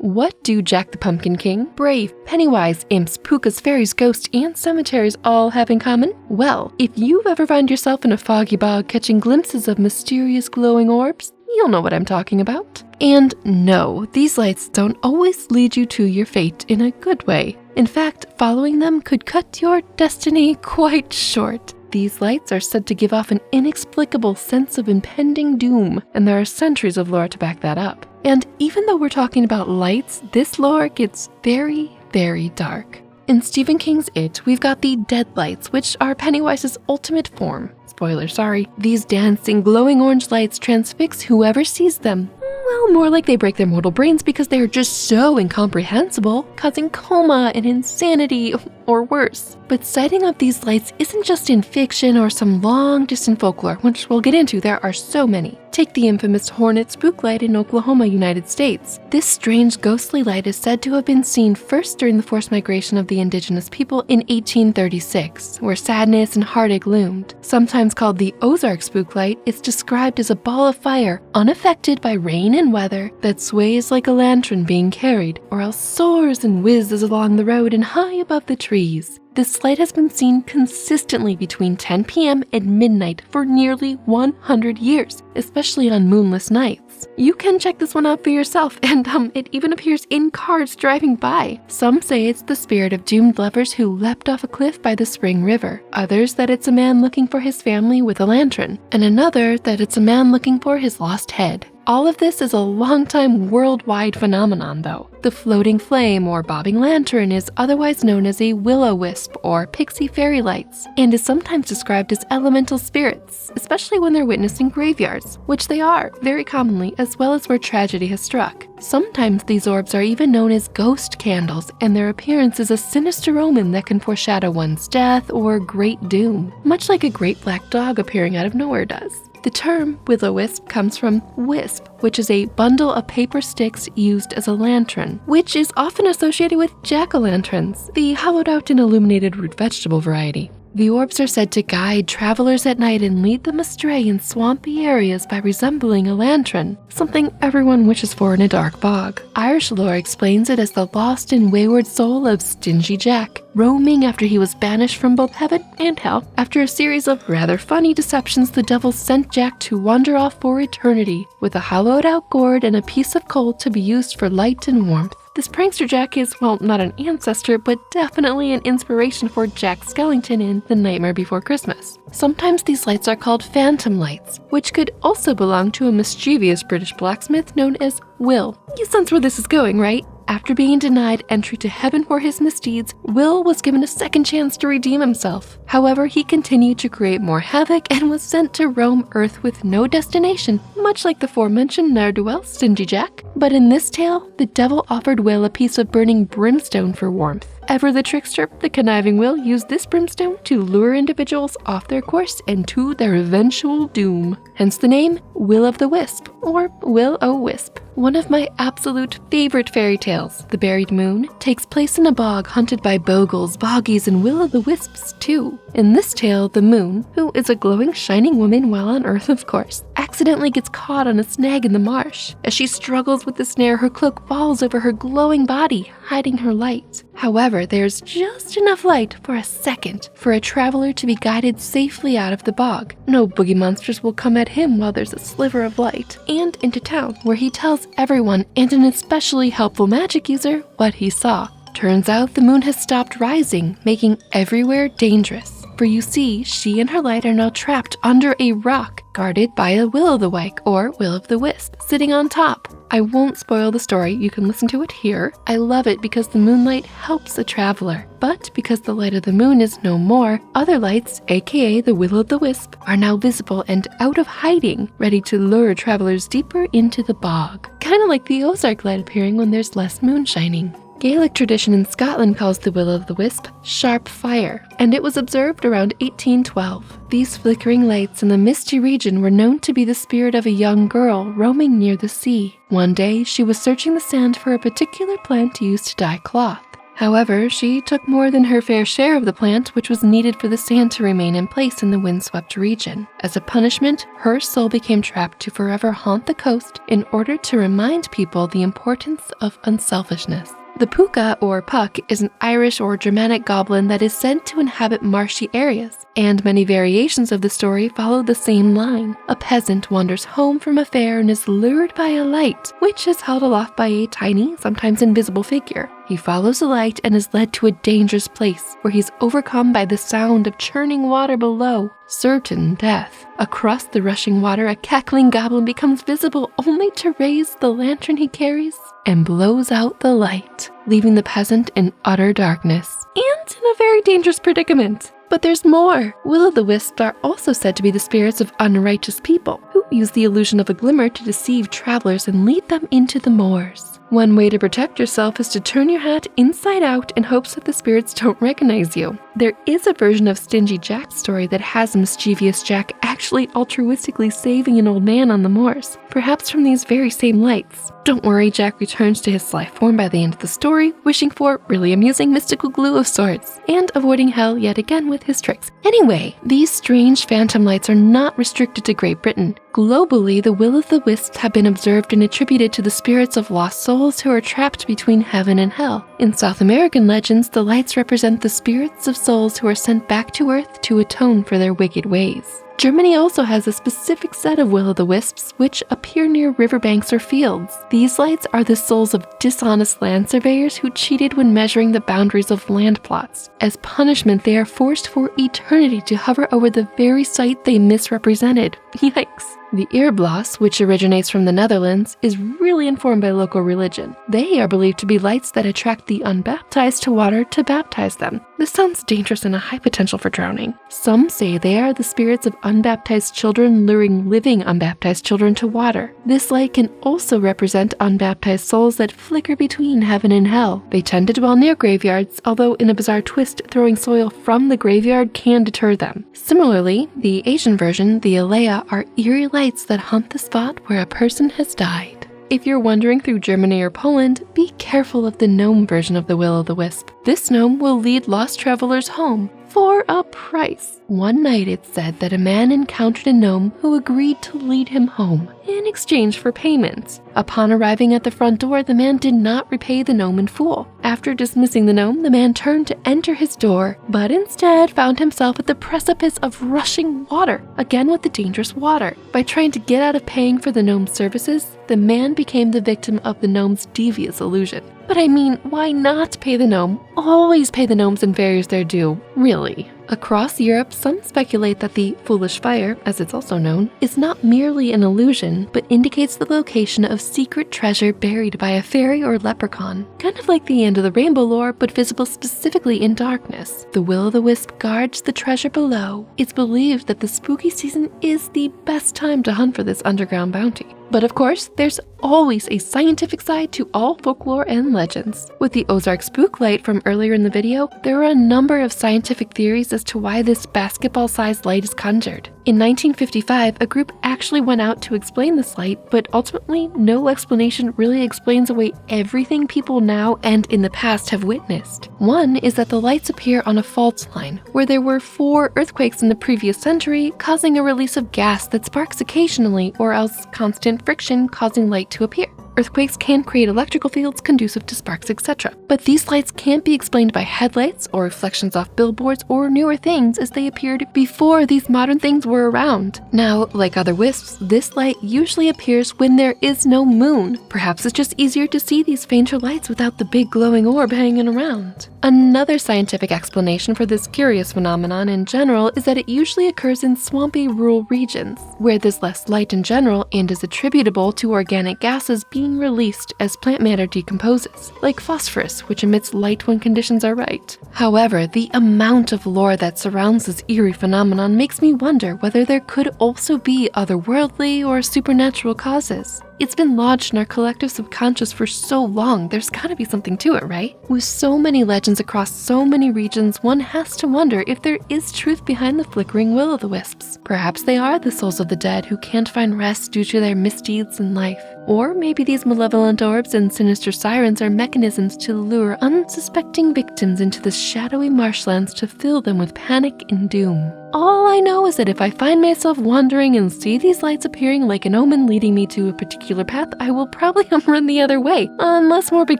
What do Jack the Pumpkin King, Brave, Pennywise, imps, pukas, fairies, ghosts, and cemeteries all have in common? Well, if you've ever found yourself in a foggy bog catching glimpses of mysterious glowing orbs, you'll know what I'm talking about. And no, these lights don't always lead you to your fate in a good way. In fact, following them could cut your destiny quite short. These lights are said to give off an inexplicable sense of impending doom, and there are centuries of lore to back that up. And even though we're talking about lights, this lore gets very, very dark. In Stephen King's It, we've got the dead lights, which are Pennywise's ultimate form. Spoiler, sorry. These dancing, glowing orange lights transfix whoever sees them. Well, more like they break their mortal brains because they are just so incomprehensible, causing coma and insanity, or worse. But sighting of these lights isn't just in fiction or some long-distant folklore, which we'll get into. There are so many. Take the infamous Hornet spook light in Oklahoma, United States. This strange ghostly light is said to have been seen first during the forced migration of the indigenous people in 1836, where sadness and heartache loomed. Sometimes called the Ozark spook light, it's described as a ball of fire, unaffected by rain and weather, that sways like a lantern being carried, or else soars and whizzes along the road and high above the trees. This light has been seen consistently between 10 p.m. and midnight for nearly 100 years, especially on moonless nights. You can check this one out for yourself, and it even appears in cars driving by. Some say it's the spirit of doomed lovers who leapt off a cliff by the spring river. Others that it's a man looking for his family with a lantern, and another that it's a man looking for his lost head. All of this is a long-time worldwide phenomenon, though. The floating flame or bobbing lantern is otherwise known as a will-o-wisp or pixie fairy lights, and is sometimes described as elemental spirits, especially when they're witnessed in graveyards, which they are very commonly, as well as where tragedy has struck. Sometimes these orbs are even known as ghost candles, and their appearance is a sinister omen that can foreshadow one's death or great doom, much like a great black dog appearing out of nowhere does. The term will-o-wisp comes from wisp, which is a bundle of paper sticks used as a lantern, which is often associated with jack-o'-lanterns, the hollowed-out and illuminated root vegetable variety. The orbs are said to guide travelers at night and lead them astray in swampy areas by resembling a lantern, something everyone wishes for in a dark bog. Irish lore explains it as the lost and wayward soul of Stingy Jack, roaming after he was banished from both heaven and hell. After a series of rather funny deceptions, the devil sent Jack to wander off for eternity, with a hollowed-out gourd and a piece of coal to be used for light and warmth. This prankster Jack is, well, not an ancestor, but definitely an inspiration for Jack Skellington in The Nightmare Before Christmas. Sometimes these lights are called phantom lights, which could also belong to a mischievous British blacksmith known as Will. You sense where this is going, right? After being denied entry to heaven for his misdeeds, Will was given a second chance to redeem himself. However, he continued to create more havoc and was sent to roam Earth with no destination, much like the aforementioned ne'er-do-well Stingy Jack. But in this tale, the devil offered Will a piece of burning brimstone for warmth. Ever the trickster, the conniving Will used this brimstone to lure individuals off their course and to their eventual doom. Hence the name Will-o'-the-wisp, or will-o-wisp. One of my absolute favorite fairy tales, The Buried Moon, takes place in a bog haunted by bogles, boggies, and will-o'-the-wisps too. In this tale, the moon, who is a glowing, shining woman while on Earth of course, accidentally gets caught on a snag in the marsh. As she struggles with the snare, her cloak falls over her glowing body, hiding her light. However, there's just enough light for a second for a traveler to be guided safely out of the bog. No boogie monsters will come at him while there's a sliver of light, and into town, where he tells everyone, and an especially helpful magic user, what he saw. Turns out the moon has stopped rising, making everywhere dangerous. For you see, she and her light are now trapped under a rock, guarded by a will-o'-the-wisp or will-o'-the-wisp, sitting on top. I won't spoil the story, you can listen to it here. I love it because the moonlight helps a traveler. But because the light of the moon is no more, other lights, aka the will-o'-the-wisp, are now visible and out of hiding, ready to lure travelers deeper into the bog. Kinda like the Ozark light appearing when there's less moon shining. Gaelic tradition in Scotland calls the will-o'-the-wisp sharp fire, and it was observed around 1812. These flickering lights in the misty region were known to be the spirit of a young girl roaming near the sea. One day, she was searching the sand for a particular plant used to dye cloth. However, she took more than her fair share of the plant, which was needed for the sand to remain in place in the windswept region. As a punishment, her soul became trapped to forever haunt the coast in order to remind people the importance of unselfishness. The puka, or puck, is an Irish or Germanic goblin that is said to inhabit marshy areas, and many variations of the story follow the same line. A peasant wanders home from a fair and is lured by a light, which is held aloft by a tiny, sometimes invisible figure. He follows the light and is led to a dangerous place, where he's overcome by the sound of churning water below. Certain death. Across the rushing water, a cackling goblin becomes visible only to raise the lantern he carries and blows out the light, leaving the peasant in utter darkness and in a very dangerous predicament. But there's more. Will-o'-the-wisps are also said to be the spirits of unrighteous people who use the illusion of a glimmer to deceive travelers and lead them into the moors. One way to protect yourself is to turn your hat inside out in hopes that the spirits don't recognize you. There is a version of Stingy Jack's story that has mischievous Jack actually altruistically saving an old man on the moors, perhaps from these very same lights. Don't worry, Jack returns to his sly form by the end of the story, wishing for really amusing mystical glue of sorts, and avoiding hell yet again with his tricks. Anyway, these strange phantom lights are not restricted to Great Britain. Globally, the will-o'-the-wisps have been observed and attributed to the spirits of lost souls who are trapped between heaven and hell. In South American legends, the lights represent the spirits of souls who are sent back to Earth to atone for their wicked ways. Germany also has a specific set of will-o'-the-wisps which appear near riverbanks or fields. These lights are the souls of dishonest land surveyors who cheated when measuring the boundaries of land plots. As punishment, they are forced for eternity to hover over the very site they misrepresented. Yikes! The Eerblos, which originates from the Netherlands, is really informed by local religion. They are believed to be lights that attract the unbaptized to water to baptize them. This sounds dangerous and a high potential for drowning. Some say they are the spirits of unbaptized children luring living unbaptized children to water. This light can also represent unbaptized souls that flicker between heaven and hell. They tend to dwell near graveyards, although in a bizarre twist, throwing soil from the graveyard can deter them. Similarly, the Asian version, the Alea, are eerie lights that haunt the spot where a person has died. If you're wandering through Germany or Poland, be careful of the gnome version of the will-o'-the-wisp. This gnome will lead lost travelers home for a price. One night it's said that a man encountered a gnome who agreed to lead him home in exchange for payment. Upon arriving at the front door, the man did not repay the gnome in full. After dismissing the gnome, the man turned to enter his door, but instead found himself at the precipice of rushing water, again with the dangerous water. By trying to get out of paying for the gnome's services, the man became the victim of the gnome's devious illusion. But I mean, why not pay the gnome? Always pay the gnomes and fairies their due, really. Across Europe, some speculate that the foolish fire, as it's also known, is not merely an illusion, but indicates the location of secret treasure buried by a fairy or leprechaun, kind of like the end of the rainbow lore, but visible specifically in darkness. The will-o'-the-wisp guards the treasure below. It's believed that the spooky season is the best time to hunt for this underground bounty. But of course, there's always a scientific side to all folklore and legends. With the Ozark spook light from earlier in the video, there are a number of scientific theories as to why this basketball-sized light is conjured. In 1955, a group actually went out to explain this light, but ultimately no explanation really explains away everything people now and in the past have witnessed. One is that the lights appear on a fault line, where there were 4 earthquakes in the previous century, causing a release of gas that sparks occasionally, or else constant friction causing light to appear. Earthquakes can create electrical fields conducive to sparks, etc. But these lights can't be explained by headlights or reflections off billboards or newer things, as they appeared before these modern things were around. Now, like other wisps, this light usually appears when there is no moon. Perhaps it's just easier to see these fainter lights without the big glowing orb hanging around. Another scientific explanation for this curious phenomenon in general is that it usually occurs in swampy rural regions, where there's less light in general and is attributable to organic gases being released as plant matter decomposes, like phosphorus, which emits light when conditions are right. However, the amount of lore that surrounds this eerie phenomenon makes me wonder whether there could also be otherworldly or supernatural causes. It's been lodged in our collective subconscious for so long, there's gotta be something to it, right? With so many legends across so many regions, one has to wonder if there is truth behind the flickering will-o'-wisps. Perhaps they are the souls of the dead who can't find rest due to their misdeeds in life. Or maybe these malevolent orbs and sinister sirens are mechanisms to lure unsuspecting victims into the shadowy marshlands to fill them with panic and doom. All I know is that if I find myself wandering and see these lights appearing like an omen leading me to a particular path, I will probably run the other way, unless morbid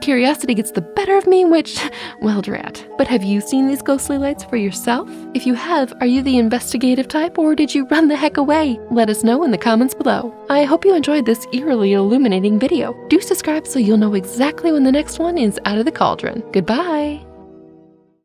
curiosity gets the better of me, which, well, drat. But have you seen these ghostly lights for yourself? If you have, are you the investigative type, or did you run the heck away? Let us know in the comments below. I hope you enjoyed this eerily illuminating video. Do subscribe so you'll know exactly when the next one is out of the cauldron. Goodbye!